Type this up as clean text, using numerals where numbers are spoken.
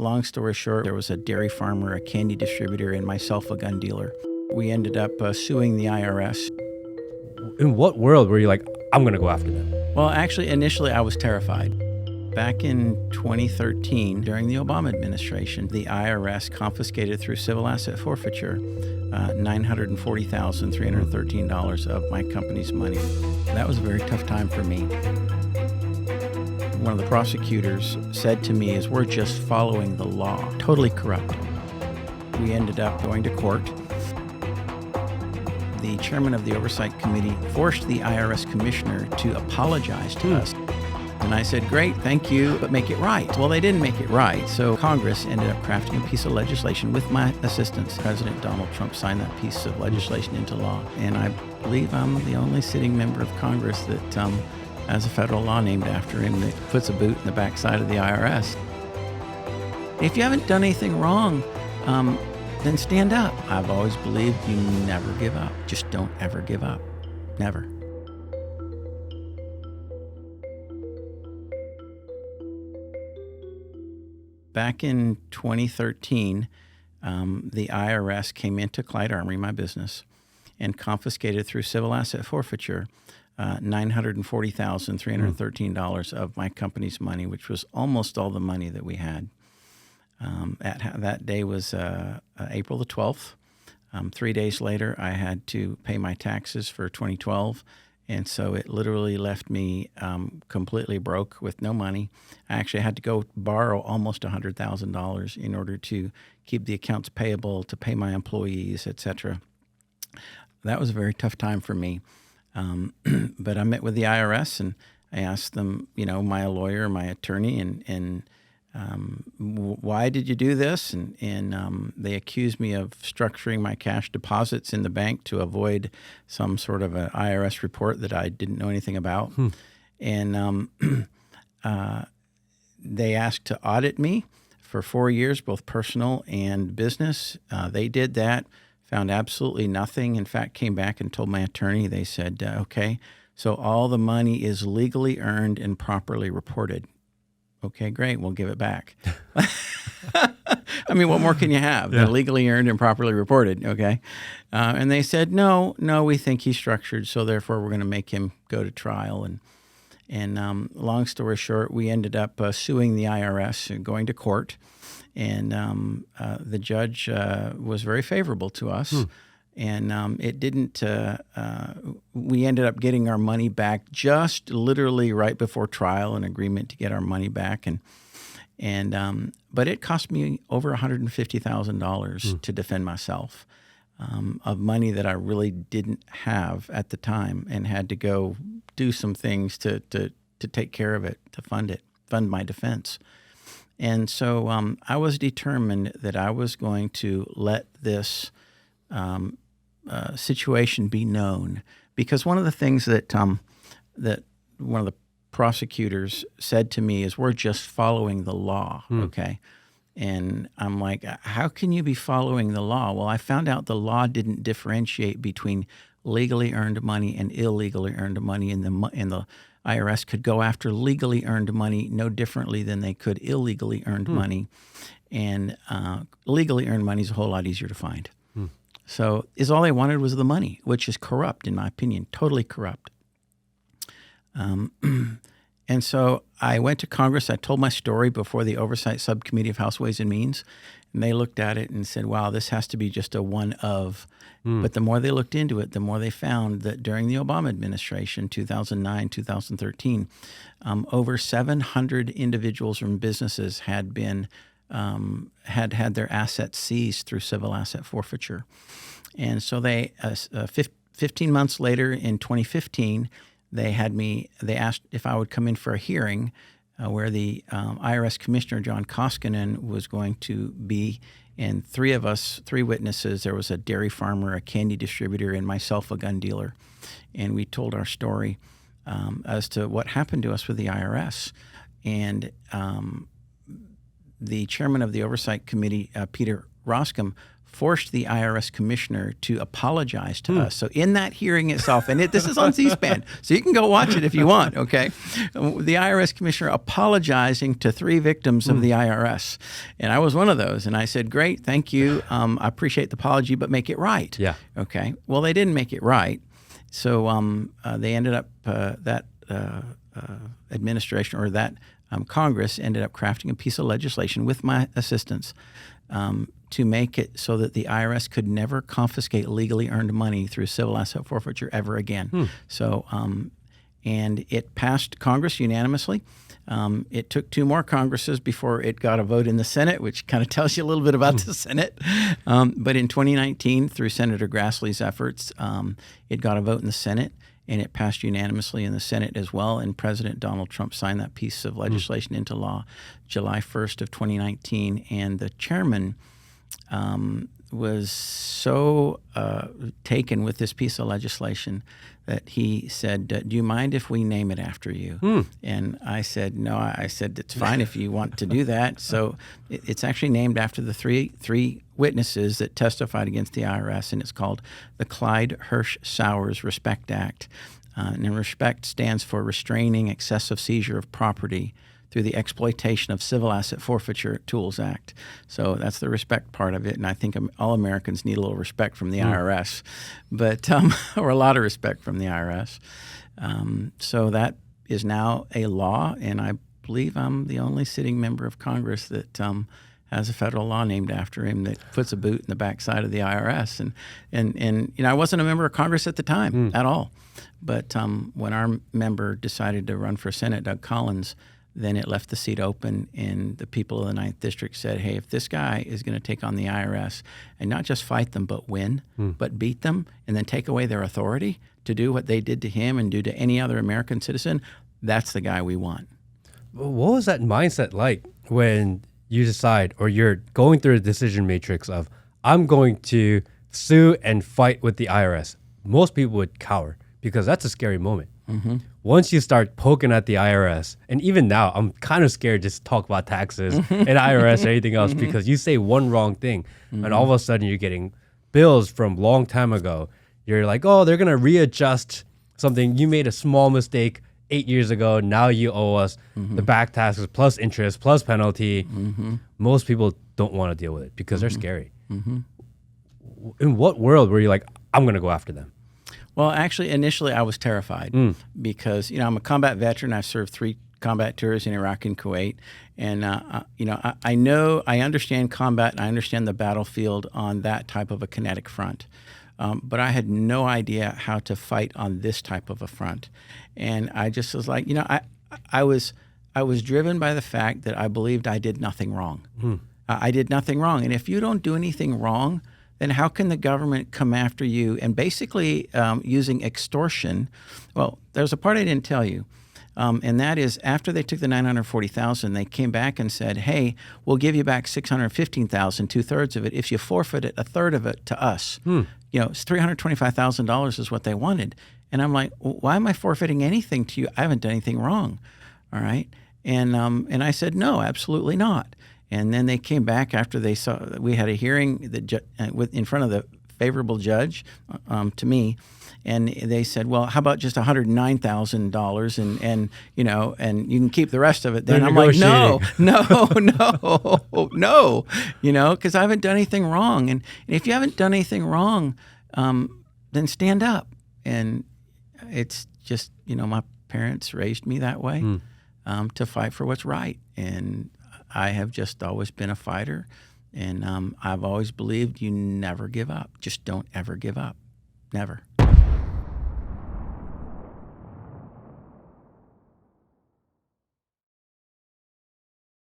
long story short, there was a dairy farmer, a candy distributor, and myself, a gun dealer. We ended up suing the IRS. In what world were you like, I'm going to go after them? Well, actually, initially I was terrified. Back in 2013, during the Obama administration, the IRS confiscated through civil asset forfeiture $940,313 of my company's money. That was a very tough time for me. One of the prosecutors said to me, we're just following the law. Totally corrupt. We ended up going to court. The chairman of the Oversight Committee forced the IRS commissioner to apologize to us. And I said, great, thank you, but make it right. Well, they didn't make it right. So Congress ended up crafting a piece of legislation with my assistance. President Donald Trump signed that piece of legislation into law. And I believe I'm the only sitting member of Congress that has a federal law named after him that puts a boot in the backside of the IRS. If you haven't done anything wrong, then stand up. I've always believed you never give up. Just don't ever give up. Never. Back in 2013, the IRS came into Clyde Armory, my business, and confiscated through civil asset forfeiture $940,313 of my company's money, which was almost all the money that we had. That day was April the 12th. 3 days later, I had to pay my taxes for 2012. And so it literally left me completely broke with no money. I actually had to go borrow almost $100,000 in order to keep the accounts payable, to pay my employees, et cetera. That was a very tough time for me. But I met with the IRS and I asked them, my lawyer, my attorney, and why did you do this? And they accused me of structuring my cash deposits in the bank to avoid some sort of an IRS report that I didn't know anything about. And they asked to audit me for 4 years, both personal and business. They did that, found absolutely nothing. In fact, came back and told my attorney, they said, okay, so all the money is legally earned and properly reported. Okay, great. We'll give it back. I mean, what more can you have? Yeah. Legally earned and properly reported. Okay. And they said, no, we think he's structured. So therefore we're going to make him go to trial. And long story short, we ended up suing the IRS and going to court. And the judge was very favorable to us. And it didn't, we ended up getting our money back just literally right before trial, an agreement to get our money back. But it cost me over $150,000 to defend myself of money that I really didn't have at the time and had to go do some things to take care of it, to fund my defense. And so I was determined that I was going to let this situation be known, because one of the things that that one of the prosecutors said to me we're just following the law, okay? And I'm like, how can you be following the law? Well, I found out the law didn't differentiate between legally earned money and illegally earned money, and the IRS could go after legally earned money no differently than they could illegally earned money, and legally earned money is a whole lot easier to find. So all they wanted was the money, which is corrupt, in my opinion, totally corrupt. And so I went to Congress. I told my story before the Oversight Subcommittee of House Ways and Means, and they looked at it and said, wow, this has to be just a one of. But the more they looked into it, the more they found that during the Obama administration, 2009, 2013, over 700 individuals from businesses had been had their assets seized through civil asset forfeiture. And so they, 15 months later in 2015, they asked if I would come in for a hearing where the IRS Commissioner, John Koskinen, was going to be, and three witnesses, there was a dairy farmer, a candy distributor, and myself, a gun dealer. And we told our story as to what happened to us with the IRS. And the chairman of the Oversight Committee, Peter Roscom forced the IRS commissioner to apologize to us. So in that hearing itself, and this is on C-SPAN, so you can go watch it if you want, okay? The IRS commissioner apologizing to 3 victims of the IRS. And I was one of those. And I said, great, thank you. I appreciate the apology, but make it right. Yeah. Okay. Well, they didn't make it right. So they ended up, that administration or that Congress ended up crafting a piece of legislation with my assistance to make it so that the IRS could never confiscate legally earned money through civil asset forfeiture ever again. So, and it passed Congress unanimously. It took 2 more Congresses before it got a vote in the Senate, which kind of tells you a little bit about the Senate. But in 2019, through Senator Grassley's efforts, it got a vote in the Senate, and it passed unanimously in the Senate as well. And President Donald Trump signed that piece of legislation into law July 1st of 2019. And the chairman was so taken with this piece of legislation that he said, do you mind if we name it after you? And I said, no. I said, it's fine if you want to do that. So it's actually named after the three witnesses that testified against the IRS, and it's called the Clyde Hirsch Sowers Respect Act. And respect stands for Restraining Excessive Seizure of Property through the Exploitation of Civil Asset Forfeiture Tools Act. So that's the respect part of it, and I think all Americans need a little respect from the IRS, but or a lot of respect from the IRS. So that is now a law, and I believe I'm the only sitting member of Congress that has a federal law named after him that puts a boot in the backside of the IRS. And I wasn't a member of Congress at the time at all, but when our member decided to run for Senate, Doug Collins, then it left the seat open, and the people of the 9th District said, hey, if this guy is going to take on the IRS and not just fight them but win, but beat them, and then take away their authority to do what they did to him and do to any other American citizen, that's the guy we want. What was that mindset like when you decide, or you're going through a decision matrix of, I'm going to sue and fight with the IRS? Most people would cower because that's a scary moment. Once you start poking at the IRS, and even now, I'm kind of scared just to talk about taxes and IRS or anything else, because you say one wrong thing, and all of a sudden you're getting bills from long time ago. You're like, oh, they're going to readjust something. You made a small mistake 8 years ago. Now you owe us the back taxes plus interest plus penalty. Most people don't want to deal with it because they're scary. In what world were you like, I'm going to go after them? Well, actually, initially I was terrified because, I'm a combat veteran. I've served 3 combat tours in Iraq and Kuwait. And, I understand combat and I understand the battlefield on that type of a kinetic front. But I had no idea how to fight on this type of a front. And I just was like, I was driven by the fact that I believed I did nothing wrong. I did nothing wrong. And if you don't do anything wrong, then how can the government come after you? And basically using extortion, well, there's a part I didn't tell you, and that is after they took the $940,000, they came back and said, hey, we'll give you back $615,000, 2/3 of it, if you forfeit it, 1/3 of it to us. It's $325,000 is what they wanted. And I'm like, why am I forfeiting anything to you? I haven't done anything wrong, all right? And I said, no, absolutely not. And then they came back after they saw we had a hearing in front of the favorable judge to me, and they said, "Well, how about just $109,000 and you can keep the rest of it?" Then I'm like, "No, because I haven't done anything wrong. And if you haven't done anything wrong, then stand up." And it's just my parents raised me that way to fight for what's right, and I have just always been a fighter, and I've always believed you never give up. Just don't ever give up. Never.